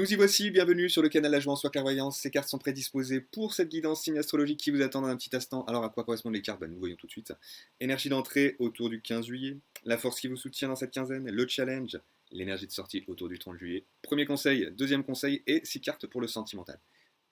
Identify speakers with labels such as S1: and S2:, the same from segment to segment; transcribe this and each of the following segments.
S1: Nous y voici, bienvenue sur le canal La Joie en Clairvoyance. Ces cartes sont prédisposées pour cette guidance signe astrologique qui vous attend dans un petit instant. Alors à quoi correspondent les cartes? Nous voyons tout de suite. Énergie d'entrée autour du 15 juillet, la force qui vous soutient dans cette quinzaine, le challenge, l'énergie de sortie autour du 30 juillet. Premier conseil, deuxième conseil et 6 cartes pour le sentimental.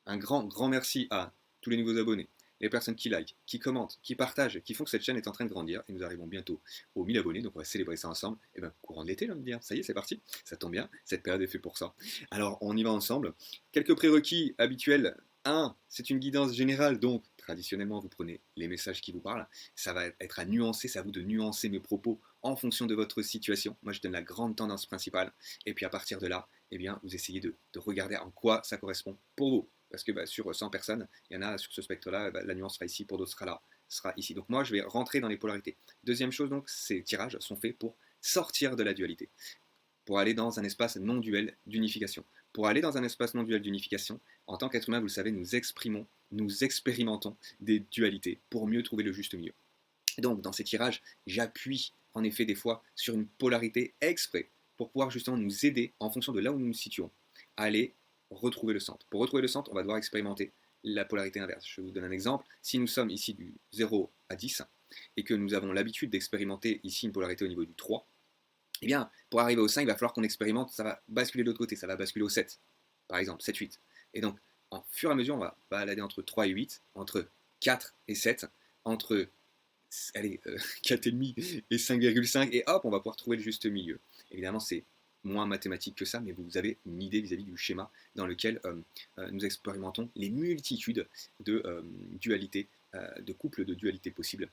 S1: Un grand merci à tous les nouveaux abonnés, les personnes qui like, qui commentent, qui partagent, qui font que cette chaîne est en train de grandir. Et nous arrivons bientôt aux 1000 abonnés, donc on va célébrer ça ensemble. Et bien, courant de l'été, là, me dire, ça y est, c'est parti, ça tombe bien, cette période est faite pour ça. Alors, on y va ensemble. Quelques prérequis habituels. 1, c'est une guidance générale, donc traditionnellement, vous prenez les messages qui vous parlent. Ça va être à nuancer, c'est à vous de nuancer mes propos en fonction de votre situation. Moi, je donne la grande tendance principale. Et puis à partir de là, eh bien, vous essayez de regarder en quoi ça correspond pour vous. Parce que sur 100 personnes, il y en a sur ce spectre-là, la nuance sera ici, pour d'autres sera là, sera ici. Donc moi, je vais rentrer dans les polarités. Deuxième chose, donc, ces tirages sont faits pour sortir de la dualité, pour aller dans un espace non duel d'unification. Pour aller dans un espace non duel d'unification, en tant qu'être humain, vous le savez, nous exprimons, nous expérimentons des dualités pour mieux trouver le juste milieu. Donc, dans ces tirages, j'appuie en effet des fois sur une polarité exprès pour pouvoir justement nous aider, en fonction de là où nous nous situons, à aller retrouver le centre. Pour retrouver le centre, on va devoir expérimenter la polarité inverse. Je vous donne un exemple. Si nous sommes ici du 0 à 10 et que nous avons l'habitude d'expérimenter ici une polarité au niveau du 3, eh bien, pour arriver au 5, il va falloir qu'on expérimente, ça va basculer de l'autre côté, ça va basculer au 7, par exemple, 7, 8. Et donc, en fur et à mesure, on va balader entre 3 et 8, entre 4 et 7, entre allez, 4,5 et 5,5, et hop, on va pouvoir trouver le juste milieu. Évidemment, c'est moins mathématique que ça, mais vous avez une idée vis-à-vis du schéma dans lequel nous expérimentons les multitudes de dualités, de couples de dualités possibles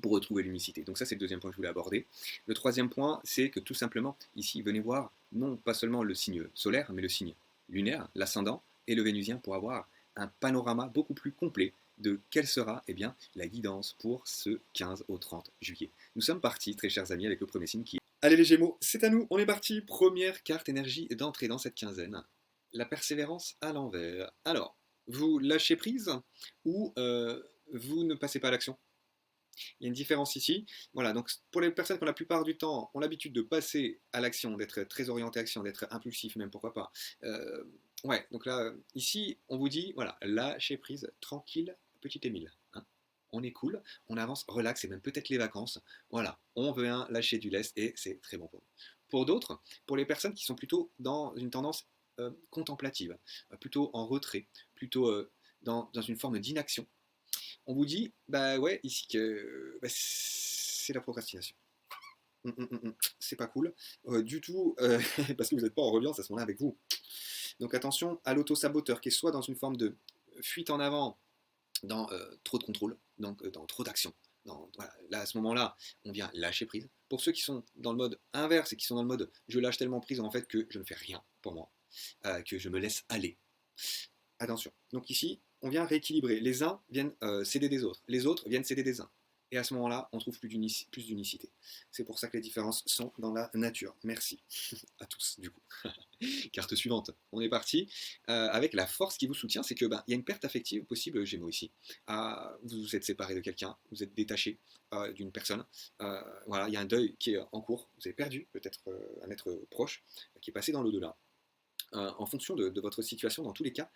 S1: pour retrouver l'unicité. Donc ça, c'est le deuxième point que je voulais aborder. Le troisième point, c'est que tout simplement, ici, venez voir non pas seulement le signe solaire, mais le signe lunaire, l'ascendant et le vénusien pour avoir un panorama beaucoup plus complet de quelle sera eh bien, la guidance pour ce 15 au 30 juillet. Nous sommes partis, très chers amis, avec le premier signe qui est... Allez les Gémeaux, c'est à nous, on est parti. Première carte énergie d'entrée dans cette quinzaine. La persévérance à l'envers. Alors, vous lâchez prise ou vous ne passez pas à l'action? Il y a une différence ici. Voilà, donc pour les personnes qui la plupart du temps ont l'habitude de passer à l'action, d'être très orienté à l'action, d'être impulsif même, pourquoi pas. Ouais, donc là, ici, on vous dit, voilà, lâchez prise, tranquille, petit Émile. Hein. On est cool, on avance, relax, et même peut-être les vacances. Voilà, on vient lâcher du lest et c'est très bon pour nous. Pour d'autres, pour les personnes qui sont plutôt dans une tendance contemplative, plutôt en retrait, plutôt dans une forme d'inaction, on vous dit, bah ouais, ici que bah, c'est la procrastination. C'est pas cool du tout, parce que vous n'êtes pas en reliance à ce moment-là avec vous. Donc attention à l'auto-saboteur qui est soit dans une forme de fuite en avant, dans trop de contrôle, donc dans trop d'action. Voilà, là, à ce moment-là, on vient lâcher prise. Pour ceux qui sont dans le mode inverse et qui sont dans le mode je lâche tellement prise en fait que je ne fais rien pour moi, que je me laisse aller. Attention. Donc ici, on vient rééquilibrer. Les uns viennent céder des autres, les autres viennent céder des uns. Et à ce moment-là, on trouve plus d'unicité. C'est pour ça que les différences sont dans la nature. Merci à tous, du coup. Carte suivante. On est parti avec la force qui vous soutient. C'est que y a une perte affective possible, Gémeaux, ici. Vous vous êtes séparé de quelqu'un, vous êtes détaché d'une personne. Voilà, il y a un deuil qui est en cours. Vous avez perdu peut-être un être proche qui est passé dans l'au-delà. En fonction de votre situation, dans tous les cas,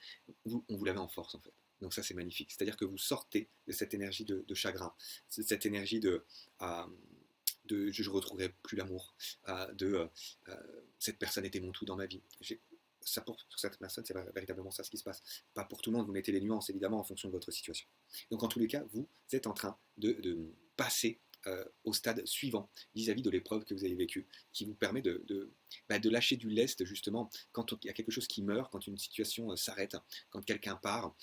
S1: on vous l'avait en force en fait. Donc ça c'est magnifique. C'est-à-dire que vous sortez de cette énergie de chagrin, de cette énergie de je ne retrouverai plus l'amour, de cette personne était mon tout dans ma vie. Ça pour cette personne, c'est véritablement ça ce qui se passe. Pas pour tout le monde, vous mettez les nuances évidemment en fonction de votre situation. Donc en tous les cas, vous êtes en train de passer au stade suivant vis-à-vis de l'épreuve que vous avez vécue, qui vous permet de lâcher du lest justement quand il y a quelque chose qui meurt, quand une situation s'arrête, quand quelqu'un part.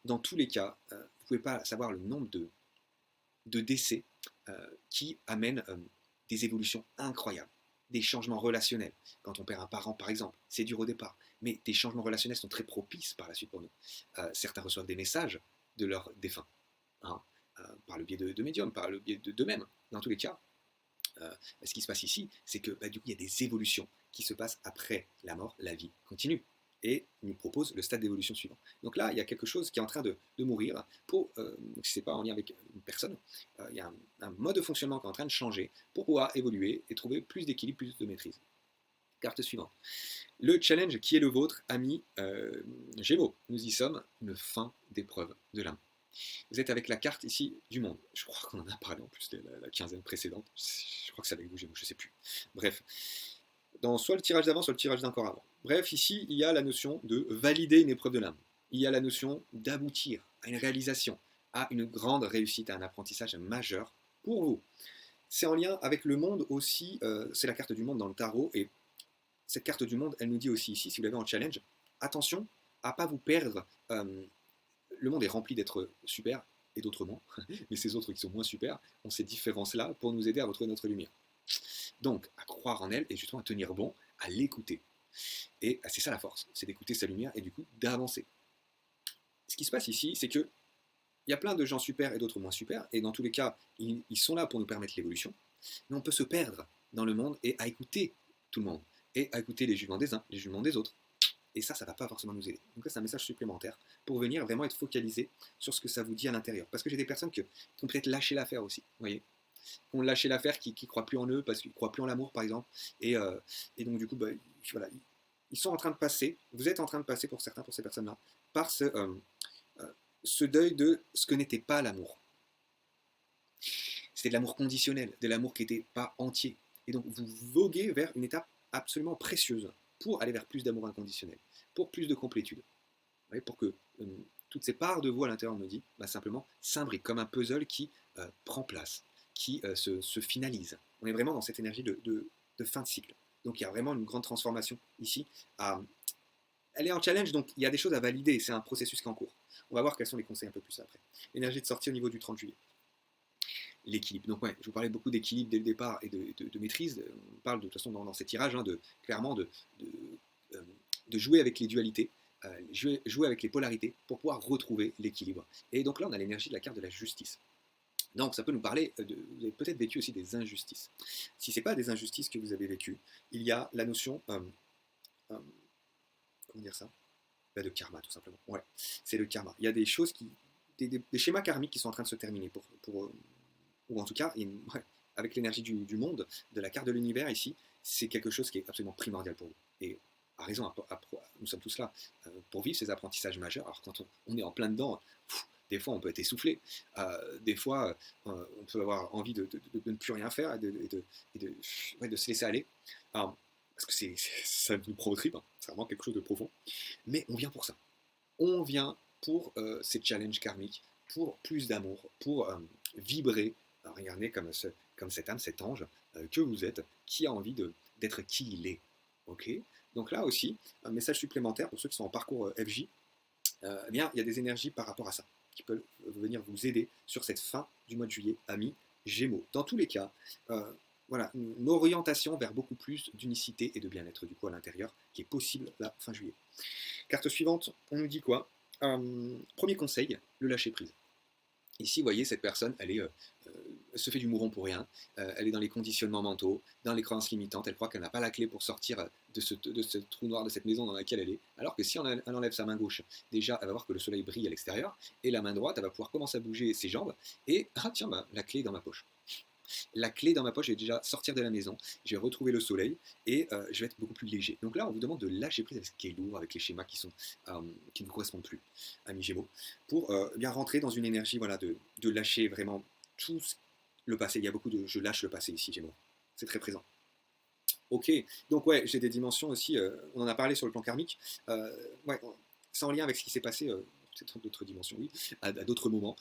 S1: Dans tous les cas, vous ne pouvez pas savoir le nombre de décès qui amènent des évolutions incroyables, des changements relationnels. Quand on perd un parent par exemple, c'est dur au départ, mais des changements relationnels sont très propices par la suite pour nous. Certains reçoivent des messages de leurs défunts. Hein, par le biais de médiums, par le biais d'eux-mêmes. Dans tous les cas, ce qui se passe ici, c'est que du coup, il y a des évolutions qui se passent après la mort, la vie continue. Et nous propose le stade d'évolution suivant. Donc là, il y a quelque chose qui est en train de mourir. Pour, si ce n'est pas en lien avec une personne, il y a un mode de fonctionnement qui est en train de changer pour pouvoir évoluer et trouver plus d'équilibre, plus de maîtrise. Carte suivante. Le challenge qui est le vôtre, amis Gémeaux, nous y sommes, une fin d'épreuve de l'âme. Vous êtes avec la carte ici du monde. Je crois qu'on en a parlé en plus de la quinzaine précédente. Je crois que c'est avec vous, Gémeaux, je ne sais plus. Bref, dans soit le tirage d'avant, soit le tirage d'encore avant. Bref, ici, il y a la notion de valider une épreuve de l'âme. Il y a la notion d'aboutir à une réalisation, à une grande réussite, à un apprentissage majeur pour vous. C'est en lien avec le monde aussi, c'est la carte du monde dans le tarot, et cette carte du monde, elle nous dit aussi ici, si vous l'avez en challenge, attention à ne pas vous perdre. Le monde est rempli d'êtres super et d'autres moins, mais ces autres qui sont moins super ont ces différences-là pour nous aider à retrouver notre lumière. Donc, à croire en elle et justement à tenir bon, à l'écouter. Et c'est ça la force, c'est d'écouter sa lumière et du coup d'avancer. Ce qui se passe ici, c'est que il y a plein de gens super et d'autres moins super, et dans tous les cas, ils sont là pour nous permettre l'évolution, mais on peut se perdre dans le monde et à écouter tout le monde, et à écouter les jugements des uns, les jugements des autres. Et ça ne va pas forcément nous aider. Donc là, c'est un message supplémentaire pour venir vraiment être focalisé sur ce que ça vous dit à l'intérieur. Parce que j'ai des personnes qui ont peut-être lâché l'affaire aussi, vous voyez, qui ont lâché l'affaire, qui ne croient plus en eux, parce qu'ils ne croient plus en l'amour, par exemple. Et donc, du coup, voilà, ils sont en train de passer, vous êtes en train de passer pour certains, pour ces personnes-là, par ce deuil de ce que n'était pas l'amour. C'était de l'amour conditionnel, de l'amour qui n'était pas entier. Et donc, vous voguez vers une étape absolument précieuse pour aller vers plus d'amour inconditionnel, pour plus de complétude. Voyez, pour que toutes ces parts de vous à l'intérieur me dit, simplement s'imbriquent comme un puzzle qui prend place, qui se finalise. On est vraiment dans cette énergie de fin de cycle. Donc il y a vraiment une grande transformation ici. Elle est en challenge, donc il y a des choses à valider, c'est un processus qui est en cours. On va voir quels sont les conseils un peu plus après. L'énergie de sortie au niveau du 30 juillet. L'équilibre. Donc ouais, je vous parlais beaucoup d'équilibre dès le départ et de maîtrise. On parle de toute façon dans ces tirages, clairement de jouer avec les dualités, jouer avec les polarités pour pouvoir retrouver l'équilibre. Et donc là, on a l'énergie de la carte de la justice. Donc ça peut nous parler vous avez peut-être vécu aussi des injustices. Si ce n'est pas des injustices que vous avez vécues, il y a la notion, comment dire ça, de karma tout simplement. Ouais, c'est le karma. Il y a des choses des schémas karmiques qui sont en train de se terminer ou en tout cas, avec l'énergie du monde, de la carte de l'univers ici, c'est quelque chose qui est absolument primordial pour vous. Et à raison, nous sommes tous là pour vivre ces apprentissages majeurs. Alors quand on est en plein dedans, des fois on peut être essoufflé, des fois on peut avoir envie de ne plus rien faire et de se laisser aller. Alors, parce que ça nous prend au trip, hein. C'est vraiment quelque chose de profond. Mais on vient pour ça. On vient pour ces challenges karmiques, pour plus d'amour, pour vibrer. Alors, regardez comme cette âme, cet ange que vous êtes, qui a envie d'être qui il est. Ok. Donc là aussi, un message supplémentaire pour ceux qui sont en parcours FJ, eh bien, il y a des énergies par rapport à ça, qui peuvent venir vous aider sur cette fin du mois de juillet, amis Gémeaux. Dans tous les cas, voilà, une orientation vers beaucoup plus d'unicité et de bien-être du coup à l'intérieur, qui est possible la fin juillet. Carte suivante, on nous dit quoi? Premier conseil, le lâcher prise. Ici, vous voyez, cette personne, elle se fait du mouron pour rien, elle est dans les conditionnements mentaux, dans les croyances limitantes, elle croit qu'elle n'a pas la clé pour sortir de ce trou noir, de cette maison dans laquelle elle est, alors que si elle enlève sa main gauche, déjà, elle va voir que le soleil brille à l'extérieur, et la main droite, elle va pouvoir commencer à bouger ses jambes, et ah tiens, la clé est dans ma poche. La clé dans ma poche, je vais déjà sortir de la maison, je vais retrouver le soleil et je vais être beaucoup plus léger. Donc là, on vous demande de lâcher prise avec ce qui est lourd, avec les schémas qui ne vous correspondent plus, amis Gémeaux, pour bien rentrer dans une énergie voilà, de lâcher vraiment tout le passé. Il y a beaucoup de je lâche le passé ici, Gémeaux. C'est très présent. Ok, donc ouais, j'ai des dimensions aussi, on en a parlé sur le plan karmique, ouais, c'est en lien avec ce qui s'est passé, peut-être d'autres dimensions, oui, à d'autres moments,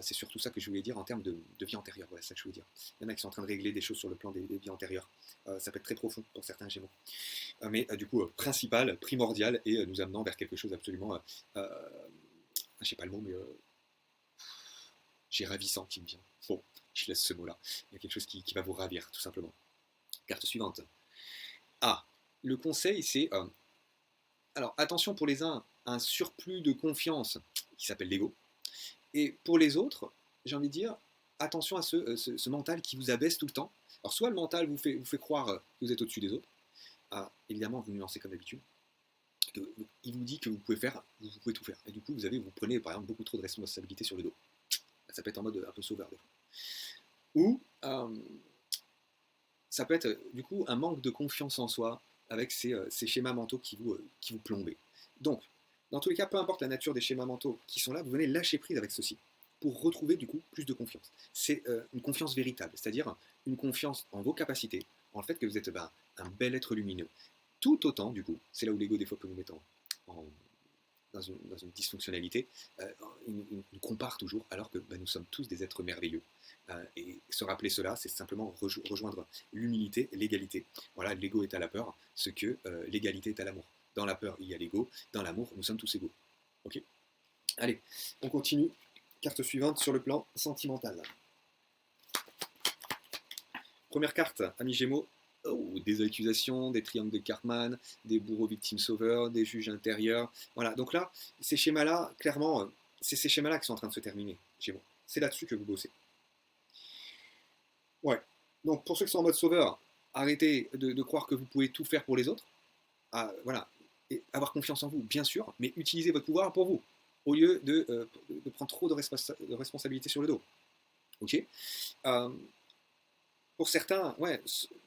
S1: c'est surtout ça que je voulais dire en termes de vie antérieure, voilà, c'est ça que je voulais dire. Il y en a qui sont en train de régler des choses sur le plan des vies antérieures, ça peut être très profond pour certains Gémeaux, mais du coup, principal, primordial, et nous amenant vers quelque chose absolument, je sais pas le mot, mais j'ai ravissant qui me vient, bon, je laisse ce mot-là, il y a quelque chose qui va vous ravir, tout simplement. Carte suivante. Ah, le conseil, c'est alors attention pour les uns, un surplus de confiance qui s'appelle l'ego, et pour les autres, j'ai envie de dire, attention à ce mental qui vous abaisse tout le temps. Alors soit le mental vous fait croire que vous êtes au-dessus des autres, évidemment vous nuancez comme d'habitude, il vous dit que vous pouvez tout faire, et du coup vous prenez par exemple beaucoup trop de responsabilités sur le dos. Ça peut être en mode un peu sauveur des fois. Ou ça peut être du coup un manque de confiance en soi, avec ces schémas mentaux qui vous plombent. Donc, dans tous les cas, peu importe la nature des schémas mentaux qui sont là, vous venez lâcher prise avec ceci pour retrouver du coup plus de confiance. C'est une confiance véritable, c'est-à-dire une confiance en vos capacités, en le fait que vous êtes un bel être lumineux. Tout autant, du coup, c'est là où l'ego des fois peut nous mettre en, dans une dysfonctionnalité, nous compare toujours alors que nous sommes tous des êtres merveilleux. Et se rappeler cela, c'est simplement rejoindre l'humilité, l'égalité. Voilà, l'ego est à la peur, ce que l'égalité est à l'amour. Dans la peur, il y a l'ego, dans l'amour, nous sommes tous égaux. Ok. Allez, on continue. Carte suivante sur le plan sentimental. Première carte, ami Gémeaux. Oh, des accusations, des triangles de Cartman, des bourreaux victimes sauveurs, des juges intérieurs. Voilà, donc là, ces schémas-là, clairement, c'est ces schémas-là qui sont en train de se terminer, Gémeaux. C'est là-dessus que vous bossez. Ouais. Donc pour ceux qui sont en mode sauveur, arrêtez de croire que vous pouvez tout faire pour les autres. Voilà. Et avoir confiance en vous, bien sûr, mais utilisez votre pouvoir pour vous, au lieu de prendre trop de responsabilités sur le dos. Ok. Pour certains, ouais,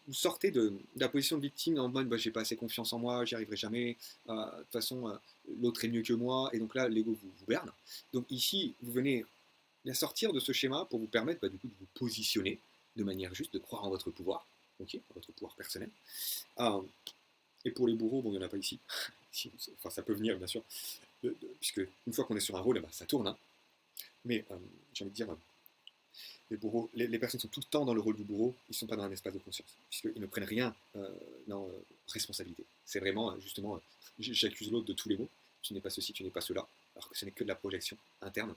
S1: vous sortez de la position de victime en mode j'ai pas assez confiance en moi, j'y arriverai jamais, de toute façon l'autre est mieux que moi, et donc là l'ego vous berne. Donc ici, vous venez bien sortir de ce schéma pour vous permettre du coup de vous positionner de manière juste, de croire en votre pouvoir, ok, en votre pouvoir personnel. Et pour les bourreaux, bon, il n'y en a pas ici, enfin ça peut venir bien sûr, puisque une fois qu'on est sur un rôle, ça tourne, hein. Mais j'ai envie de dire, les bourreaux, les personnes sont tout le temps dans le rôle du bourreau, ils ne sont pas dans un espace de conscience, puisqu'ils ne prennent rien dans responsabilité. C'est vraiment, justement, j'accuse l'autre de tous les maux, tu n'es pas ceci, tu n'es pas cela, alors que ce n'est que de la projection interne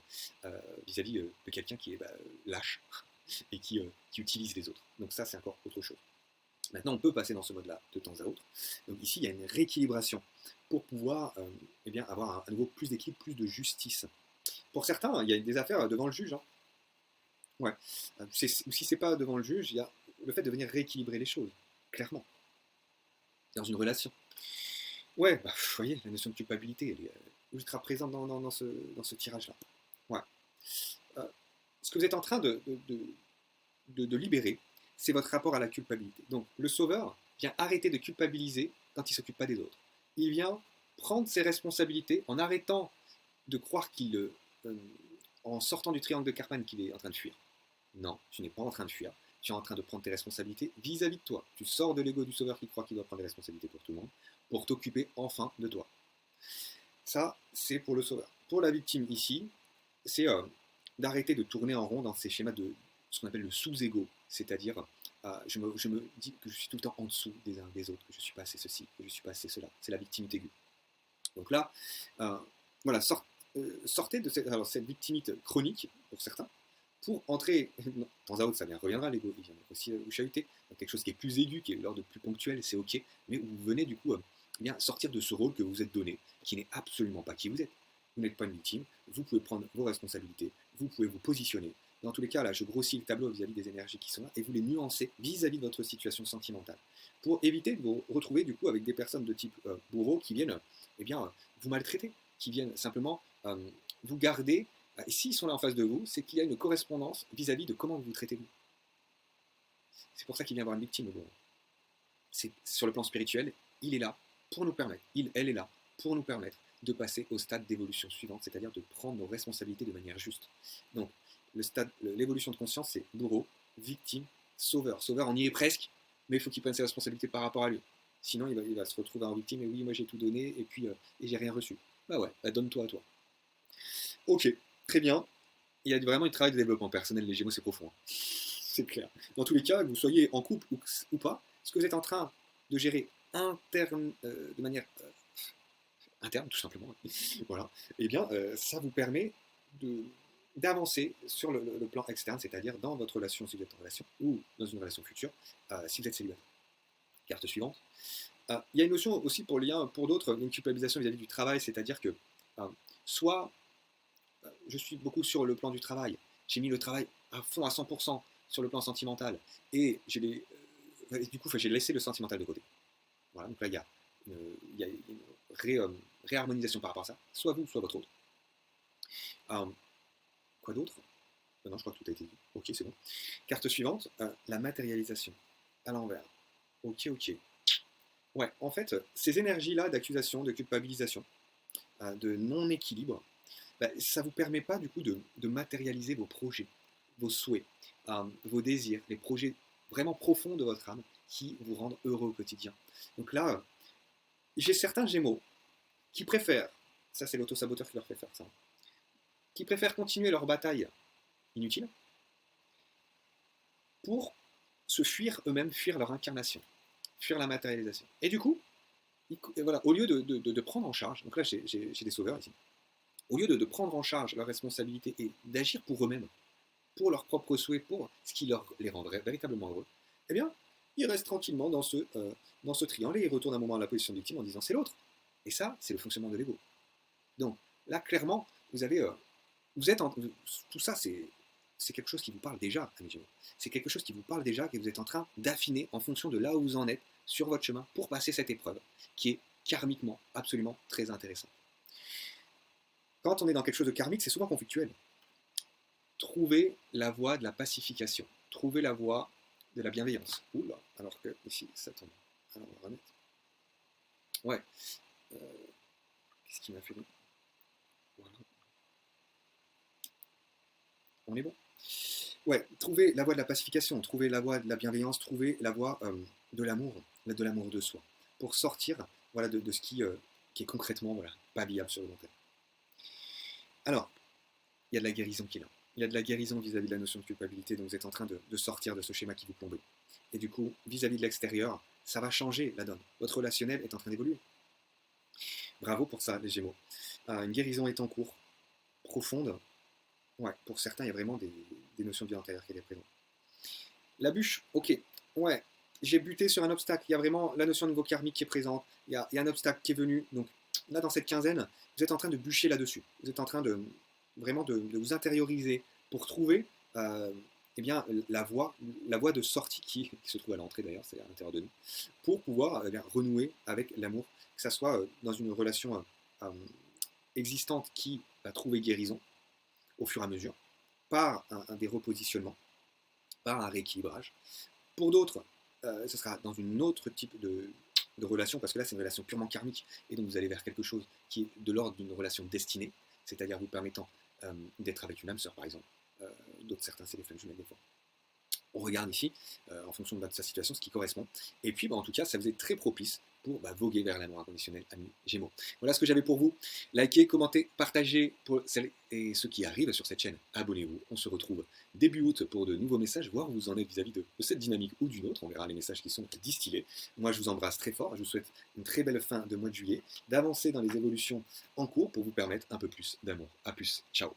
S1: vis-à-vis de quelqu'un qui est lâche et qui utilise les autres. Donc ça, c'est encore autre chose. Maintenant, on peut passer dans ce mode-là de temps à autre. Donc ici, il y a une rééquilibration pour pouvoir avoir à nouveau plus d'équilibre, plus de justice. Pour certains, il y a des affaires devant le juge, hein. Ouais. Si c'est pas devant le juge, il y a le fait de venir rééquilibrer les choses, clairement, dans une relation. Ouais, vous voyez, la notion de culpabilité, elle est ultra présente dans ce tirage-là. Ouais. Ce que vous êtes en train de libérer, c'est votre rapport à la culpabilité. Donc, le sauveur vient arrêter de culpabiliser quand il ne s'occupe pas des autres. Il vient prendre ses responsabilités en arrêtant de croire en sortant du triangle de Karpman, qu'il est en train de fuir. Non, tu n'es pas en train de fuir. Tu es en train de prendre tes responsabilités vis-à-vis de toi. Tu sors de l'ego du sauveur qui croit qu'il doit prendre des responsabilités pour tout le monde, pour t'occuper enfin de toi. Ça, c'est pour le sauveur. Pour la victime ici, c'est d'arrêter de tourner en rond dans ces schémas de ce qu'on appelle le sous-ego. C'est-à-dire, je me dis que je suis tout le temps en dessous des uns des autres, que je ne suis pas assez ceci, que je ne suis pas assez cela. C'est la victimité aiguë. Donc là, voilà, sortez de cette victimite chronique, pour certains, pour entrer, de temps à autre ça reviendra, l'ego, il vient aussi vous chahuter, donc quelque chose qui est plus aigu, qui est l'ordre plus ponctuel, c'est ok, mais où vous venez du coup sortir de ce rôle que vous êtes donné, qui n'est absolument pas qui vous êtes. Vous n'êtes pas une victime, vous pouvez prendre vos responsabilités, vous pouvez vous positionner. Dans tous les cas, là, je grossis le tableau vis-à-vis des énergies qui sont là, et vous les nuancez vis-à-vis de votre situation sentimentale, pour éviter de vous retrouver du coup avec des personnes de type bourreau qui viennent vous maltraiter, qui viennent simplement vous garder. Et s'ils sont là en face de vous, c'est qu'il y a une correspondance vis-à-vis de comment vous traitez vous. C'est pour ça qu'il vient voir une victime. C'est sur le plan spirituel, il est là pour nous permettre, elle est là pour nous permettre de passer au stade d'évolution suivante, c'est-à-dire de prendre nos responsabilités de manière juste. Donc, l'évolution de conscience, c'est bourreau, victime, sauveur. Sauveur, on y est presque, mais il faut qu'il prenne ses responsabilités par rapport à lui. Sinon, il va se retrouver en victime, et oui, moi j'ai tout donné, et puis et j'ai rien reçu. Bah ouais, donne-toi à toi. Ok, très bien. Il y a vraiment un travail de développement personnel, les Gémeaux, c'est profond. C'est clair. Dans tous les cas, que vous soyez en couple ou pas, ce que vous êtes en train de gérer de manière interne, tout simplement, voilà, eh bien, ça vous permet d'avancer sur le plan externe, c'est-à-dire dans votre relation, si vous êtes en relation, ou dans une relation future, si vous êtes célibataire. Carte suivante. Il y a une notion aussi pour d'autres, une culpabilisation vis-à-vis du travail, c'est-à-dire que soit je suis beaucoup sur le plan du travail, j'ai mis le travail à fond à 100% sur le plan sentimental, et du coup j'ai laissé le sentimental de côté. Voilà, donc là il y a une réharmonisation par rapport à ça, soit vous, soit votre autre. Quoi d'autre? Non, je crois que tout a été dit. Ok, c'est bon. Carte suivante, la matérialisation, à l'envers. Ok. Ouais, en fait, ces énergies-là d'accusation, de culpabilisation, de non-équilibre, bah, ça ne vous permet pas du coup de matérialiser vos projets, vos souhaits, vos désirs, les projets vraiment profonds de votre âme qui vous rendent heureux au quotidien. Donc là, j'ai certains Gémeaux qui préfèrent, ça c'est l'auto-saboteur qui leur fait faire ça, qui préfèrent continuer leur bataille inutile pour se fuir eux-mêmes, fuir leur incarnation, fuir la matérialisation. Et du coup, voilà, au lieu de prendre en charge, donc là j'ai des sauveurs ici, au lieu de prendre en charge leur responsabilité et d'agir pour eux-mêmes, pour leurs propres souhaits, pour ce qui les rendrait véritablement heureux, eh bien, ils restent tranquillement dans ce triangle et ils retournent un moment à la position de victime en disant c'est l'autre. Et ça, c'est le fonctionnement de l'ego. Donc là, clairement, vous êtes tout ça, c'est quelque chose qui vous parle déjà, amis Gémeaux. C'est quelque chose qui vous parle déjà, que vous êtes en train d'affiner en fonction de là où vous en êtes sur votre chemin pour passer cette épreuve, qui est karmiquement absolument très intéressante. Quand on est dans quelque chose de karmique, c'est souvent conflictuel. Trouvez la voie de la pacification. Trouvez la voie de la bienveillance. Oula, alors que ici, ça tombe. Alors, on va remettre. Ouais. Qu'est-ce qui m'a fait là? Voilà. On est bon. Ouais, trouvez la voie de la pacification, trouvez la voie de la bienveillance, trouvez la voie de l'amour de soi, pour sortir voilà, de ce qui est concrètement voilà, pas viable sur le long terme. Alors, il y a de la guérison qui est là. Il y a de la guérison vis-à-vis de la notion de culpabilité, donc vous êtes en train de sortir de ce schéma qui vous plombait. Et du coup, vis-à-vis de l'extérieur, ça va changer la donne. Votre relationnel est en train d'évoluer. Bravo pour ça, les Gémeaux. Une guérison est en cours, profonde. Ouais, pour certains, il y a vraiment des notions de vie antérieure qui est présentes. La bûche, ok. Ouais, j'ai buté sur un obstacle. Il y a vraiment la notion de niveau karmique qui est présente. Il y a un obstacle qui est venu. Donc là, dans cette quinzaine, vous êtes en train de bûcher là-dessus. Vous êtes en train de vraiment de vous intérioriser pour trouver eh bien, la voie de sortie qui se trouve à l'entrée d'ailleurs, c'est à l'intérieur de nous, pour pouvoir eh bien, renouer avec l'amour, que ça soit dans une relation existante qui va trouver guérison au fur et à mesure, par des repositionnements, par un rééquilibrage. Pour d'autres, ce sera dans une autre type de relation, parce que là c'est une relation purement karmique, et donc vous allez vers quelque chose qui est de l'ordre d'une relation destinée, c'est-à-dire vous permettant d'être avec une âme sœur par exemple. D'autres, certains c'est des flammes jumelles des fois. On regarde ici, en fonction de sa situation, ce qui correspond. Et puis, en tout cas, ça vous est très propice pour voguer vers l'amour inconditionnel, amis Gémeaux. Voilà ce que j'avais pour vous. Likez, commentez, partagez pour celles et ceux qui arrivent sur cette chaîne. Abonnez-vous. On se retrouve début août pour de nouveaux messages, voir où vous en êtes vis-à-vis de cette dynamique ou d'une autre. On verra les messages qui sont distillés. Moi, je vous embrasse très fort. Je vous souhaite une très belle fin de mois de juillet, d'avancer dans les évolutions en cours pour vous permettre un peu plus d'amour. A plus. Ciao.